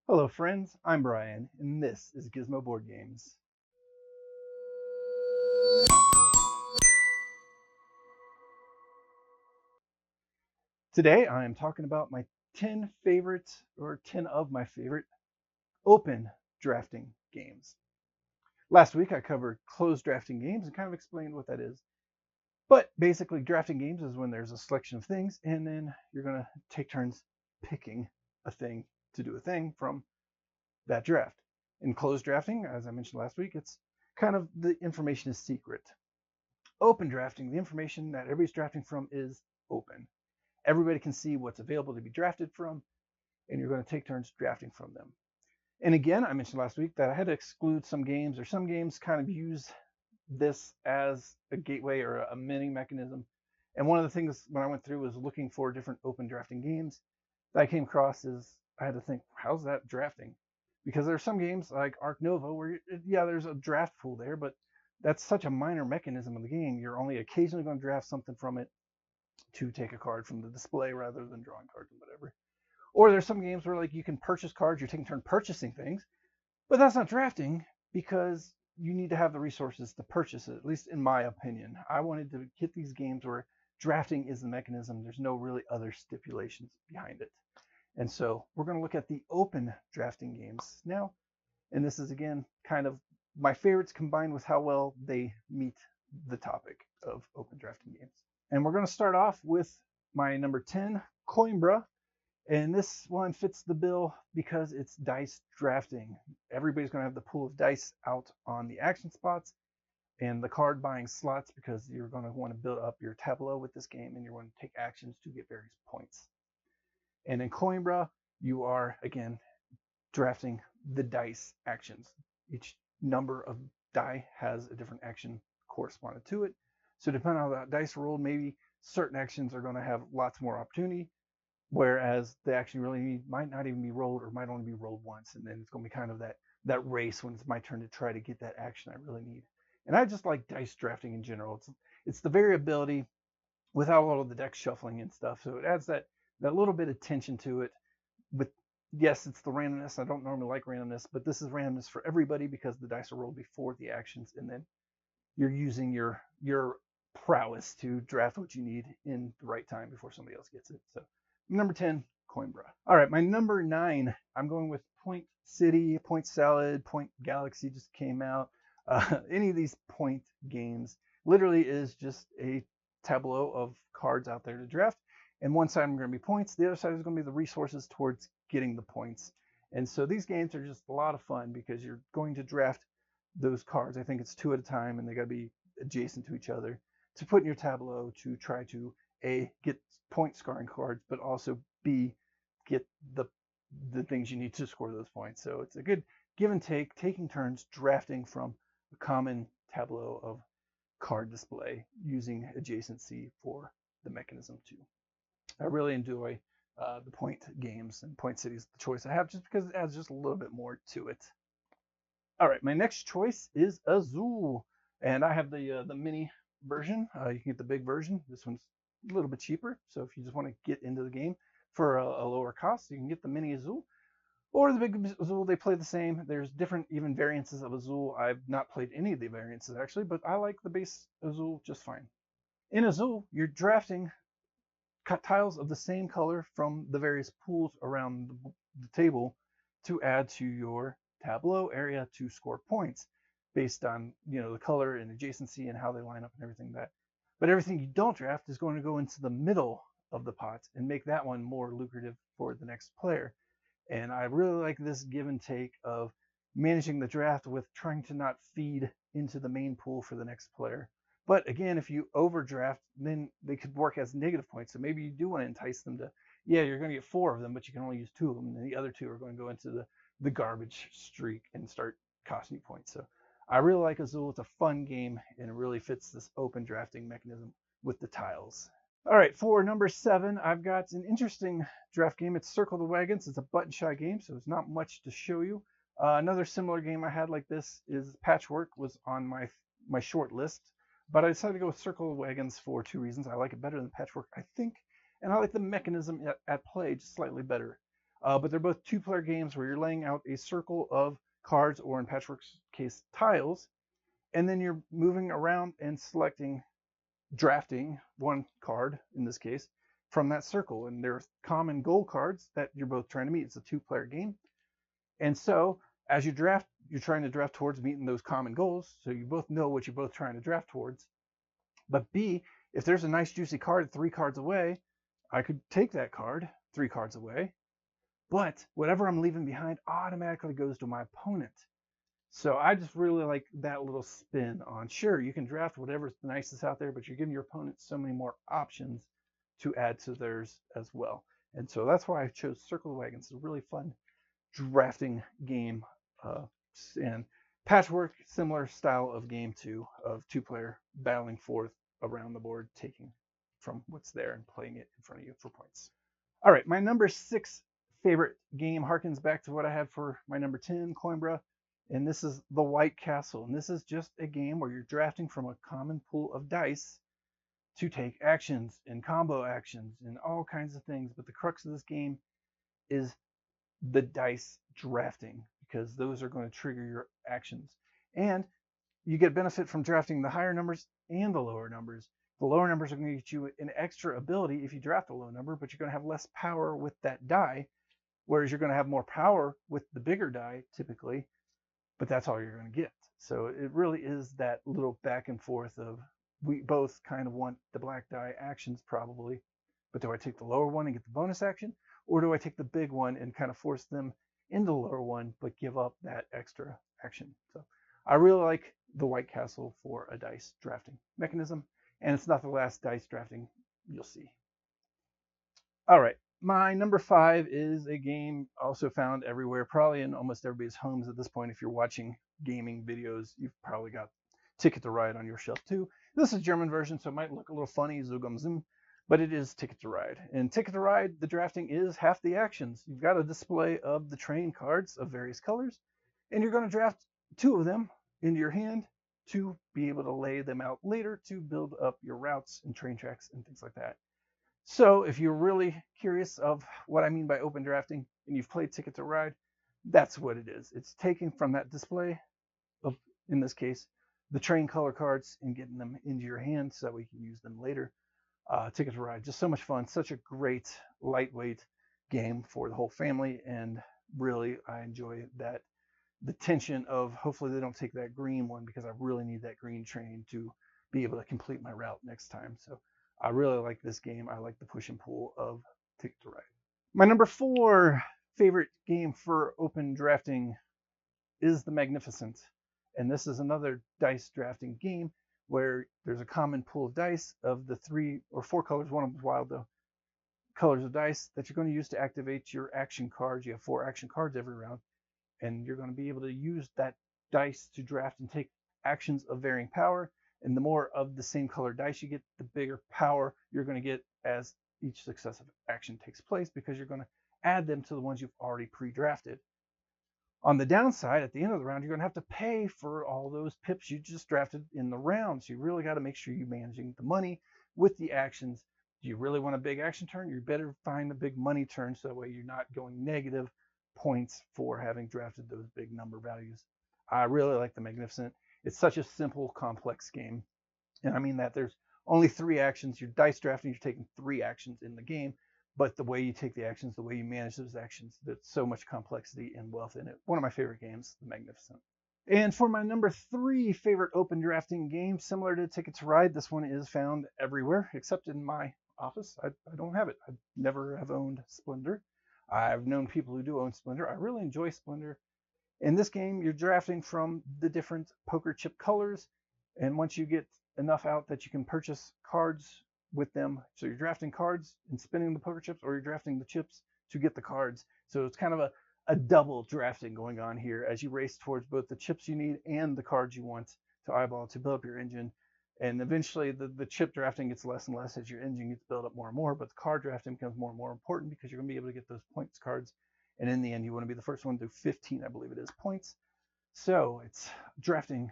Hello friends, I'm Brian, and this is Gizmo Board Games. Today I am talking about my 10 favorites, or 10 of my favorite, open drafting games. Last week I covered closed drafting games and kind of explained what that is. But basically drafting games is when there's a selection of things and then you're going to take turns picking a thing to do a thing from that draft. In closed drafting, as I mentioned last week, it's kind of the information is secret. Open drafting, the information that everybody's drafting from is open. Everybody can see what's available to be drafted from, and you're going to take turns drafting from them. And again, I mentioned last week that I had to exclude some games, or some games kind of use this as a gateway or a mini mechanism. And one of the things when I went through was looking for different open drafting games that I came across is I had to think, how's that drafting? Because there are some games like Ark Nova where, yeah, there's a draft pool there, but that's such a minor mechanism of the game. You're only occasionally going to draft something from it to take a card from the display rather than drawing cards or whatever. Or there's some games where like you can purchase cards, you're taking turn purchasing things, but that's not drafting because you need to have the resources to purchase it, at least in my opinion. I wanted to get these games where drafting is the mechanism. There's no really other stipulations behind it. And so we're going to look at the open drafting games now. And this is, again, kind of my favorites combined with how well they meet the topic of open drafting games. And we're going to start off with my number 10, Coimbra. And this one fits the bill because it's dice drafting. Everybody's going to have the pool of dice out on the action spots and the card buying slots because you're going to want to build up your tableau with this game and you're going to take actions to get various points. And in Coimbra, you are, again, drafting the dice actions. Each number of die has a different action corresponded to it. So depending on how that dice rolled, maybe certain actions are going to have lots more opportunity, whereas the action you really need might not even be rolled or might only be rolled once. And then it's going to be kind of that race when it's my turn to try to get that action I really need. And I just like dice drafting in general. It's the variability without all of the deck shuffling and stuff. So it adds that little bit of tension to it. With yes, it's the randomness. I don't normally like randomness, but this is randomness for everybody because the dice are rolled before the actions, and then you're using your prowess to draft what you need in the right time before somebody else gets it. So number 10, Coimbra. All right, my number 9, I'm going with Point City, Point Salad, Point Galaxy just came out. Any of these point games literally is just a tableau of cards out there to draft. And one side are going to be points, the other side is going to be the resources towards getting the points. And so these games are just a lot of fun because you're going to draft those cards. I think it's two at a time, and they got to be adjacent to each other to put in your tableau to try to A, get point scoring cards, but also B, get the things you need to score those points. So it's a good give and take, taking turns drafting from a common tableau of card display using adjacency for the mechanism too. I really enjoy the point games, and Point City is the choice I have just because it adds just a little bit more to it. All right, my next choice is Azul, and I have the mini version. You can get the big version. This one's a little bit cheaper, so if you just want to get into the game for a lower cost, you can get the mini Azul or the big Azul. They play the same. There's different even variances of Azul. I've not played any of the variances actually, but I like the base Azul just fine. In Azul, you're drafting tiles of the same color from the various pools around the table to add to your tableau area to score points based on the color and adjacency and how they line up and everything that. But everything you don't draft is going to go into the middle of the pot and make that one more lucrative for the next player. And I really like this give and take of managing the draft with trying to not feed into the main pool for the next player. But again, if you overdraft, then they could work as negative points. So maybe you do want to entice them to, yeah, you're going to get 4 of them, but you can only use 2 of them. And the other 2 are going to go into the garbage streak and start costing you points. So I really like Azul. It's a fun game, and it really fits this open drafting mechanism with the tiles. All right, for number 7, I've got an interesting draft game. It's Circle the Wagons. It's a button shy game, so there's not much to show you. Another similar game I had like this is Patchwork, was on my short list. But I decided to go with Circle of Wagons for 2 reasons. I like it better than Patchwork, I think, and I like the mechanism at play just slightly better. But they're both two-player games where you're laying out a circle of cards, or in Patchwork's case, tiles, and then you're moving around and drafting one card, in this case, from that circle. And there's common goal cards that you're both trying to meet. It's a two-player game. And so as you draft, you're trying to draft towards meeting those common goals. So you both know what you're both trying to draft towards. But B, if there's a nice juicy card 3 cards away, I could take that card 3 cards away, but whatever I'm leaving behind automatically goes to my opponent. So I just really like that little spin on, sure, you can draft whatever's the nicest out there, but you're giving your opponent so many more options to add to theirs as well. And so that's why I chose Circle the Wagons. It's a really fun drafting game. And Patchwork, similar style of game too, of 2-player battling forth around the board, taking from what's there and playing it in front of you for points. All right, my number 6 favorite game harkens back to what I had for my number 10, Coimbra, and this is the White Castle. And this is just a game where you're drafting from a common pool of dice to take actions and combo actions and all kinds of things. But the crux of this game is the dice drafting, because those are going to trigger your actions. And you get benefit from drafting the higher numbers and the lower numbers. The lower numbers are going to get you an extra ability if you draft a low number, but you're going to have less power with that die, whereas you're going to have more power with the bigger die typically, but that's all you're going to get. So it really is that little back and forth of, we both kind of want the black die actions probably, but do I take the lower one and get the bonus action? Or do I take the big one and kind of force them into the lower one, but give up that extra action? So I really like the White Castle for a dice drafting mechanism, and it's not the last dice drafting you'll see. All right, my number 5 is a game also found everywhere, probably in almost everybody's homes at this point. If you're watching gaming videos, you've probably got Ticket to Ride on your shelf too. This is a German version, so it might look a little funny, Zug am Zoom, but it is Ticket to Ride. In Ticket to Ride, the drafting is half the actions. You've got a display of the train cards of various colors, and you're going to draft 2 of them into your hand to be able to lay them out later to build up your routes and train tracks and things like that. So if you're really curious of what I mean by open drafting and you've played Ticket to Ride, that's what it is. It's taking from that display of, in this case, the train color cards and getting them into your hand so that we can use them later. Ticket to Ride, just so much fun, such a great lightweight game for the whole family, and really I enjoy that, the tension of hopefully they don't take that green one, because I really need that green train to be able to complete my route next time. So I really like this game. I like the push and pull of Ticket to Ride. My number 4 favorite game for open drafting is the Magnificent. And this is another dice drafting game where there's a common pool of dice of the 3 or 4 colors. One of them is wild though. Colors of dice that you're going to use to activate your action cards. You have 4 action cards every round, and you're going to be able to use that dice to draft and take actions of varying power. And the more of the same color dice you get, the bigger power you're going to get as each successive action takes place, because you're going to add them to the ones you've already pre-drafted. On the downside, at the end of the round, you're going to have to pay for all those pips you just drafted in the round. So you really got to make sure you're managing the money with the actions. Do you really want a big action turn? You better find a big money turn, so that way you're not going negative points for having drafted those big number values. I really like the Magnificent. It's such a simple, complex game. And I mean that there's only 3 actions. You're dice drafting, you're taking 3 actions in the game. But the way you take the actions, the way you manage those actions, there's so much complexity and wealth in it. One of my favorite games, The Magnificent. And for my number 3 favorite open drafting game, similar to Ticket to Ride, this one is found everywhere except in my office. I don't have it. I never have owned Splendor. I've known people who do own Splendor. I really enjoy Splendor. In this game, you're drafting from the different poker chip colors, and once you get enough out that you can purchase cards with them, so you're drafting cards and spinning the poker chips, or you're drafting the chips to get the cards. So it's kind of a double drafting going on here as you race towards both the chips you need and the cards you want to eyeball to build up your engine. And eventually the chip drafting gets less and less as your engine gets built up more and more, but the card drafting becomes more and more important, because you're going to be able to get those points cards. And in the end, you want to be the first one to do 15, I believe it is, points. So it's drafting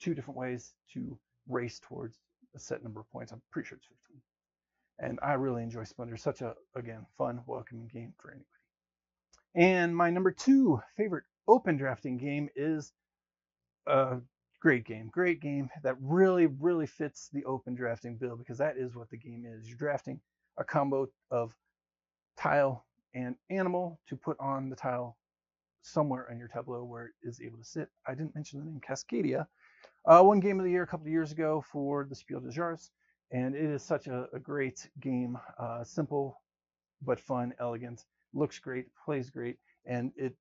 2 different ways to race towards a set number of points. I'm pretty sure it's 15. And I really enjoy Splendor. Such a, again, fun, welcoming game for anybody. And my number 2 favorite open drafting game is a great game that really fits the open drafting bill, because that is what the game is. You're drafting a combo of tile and animal to put on the tile somewhere on your tableau where it is able to sit. I didn't mention the name Cascadia. Won Game of the Year a couple of years ago for the Spiel des Jahres, and it is such a great game. Simple but fun, elegant, looks great, plays great, and it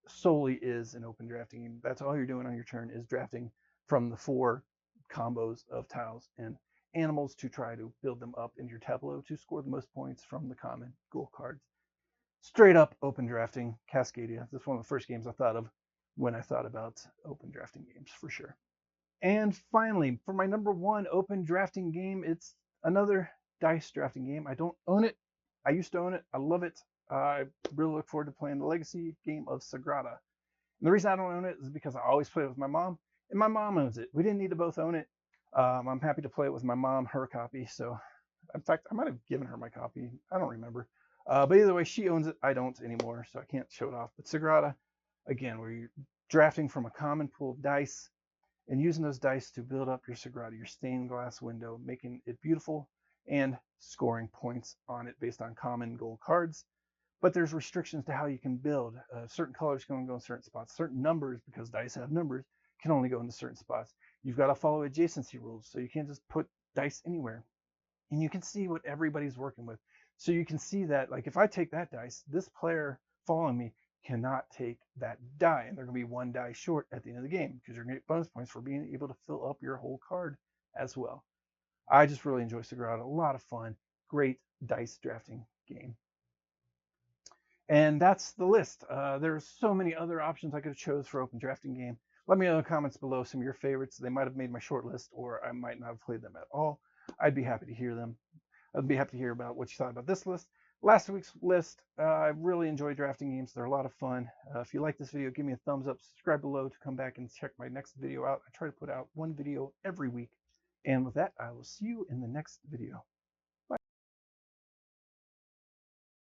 solely is an open drafting game. That's all you're doing on your turn, is drafting from the 4 combos of tiles and animals to try to build them up in your tableau to score the most points from the common goal cards. Straight up open drafting, Cascadia. This is one of the first games I thought of when I thought about open drafting games, for sure. And finally, for my number 1 open drafting game, it's another dice drafting game. I don't own it. I used to own it. I love it. I really look forward to playing the legacy game of Sagrada. And the reason I don't own it is because I always play it with my mom, and my mom owns it. We didn't need to both own it. I'm happy to play it with my mom, her copy. So, in fact, I might have given her my copy. I don't remember. But either way, she owns it. I don't anymore, so I can't show it off. But Sagrada, again, where you're drafting from a common pool of dice and using those dice to build up your Sagrada, your stained glass window, making it beautiful and scoring points on it based on common gold cards. But there's restrictions to how you can build. Certain colors can only go in certain spots. Certain numbers, because dice have numbers, can only go into certain spots. You've got to follow adjacency rules, so you can't just put dice anywhere. And you can see what everybody's working with. So you can see that, like, if I take that dice, this player following me cannot take that die, and they're going to be 1 die short at the end of the game, because you're going to get bonus points for being able to fill up your whole card as well. I just really enjoy Sagrada. A lot of fun. Great dice drafting game. And that's the list. There's so many other options I could have chose for open drafting game. Let me know in the comments below some of your favorites. They might have made my short list, or I might not have played them at all. I'd be happy to hear them. I'd be happy to hear about what you thought about this list. Last week's list, I really enjoy drafting games. They're a lot of fun. If you like this video, give me a thumbs up. Subscribe below to come back and check my next video out. I try to put out 1 video every week. And with that, I will see you in the next video.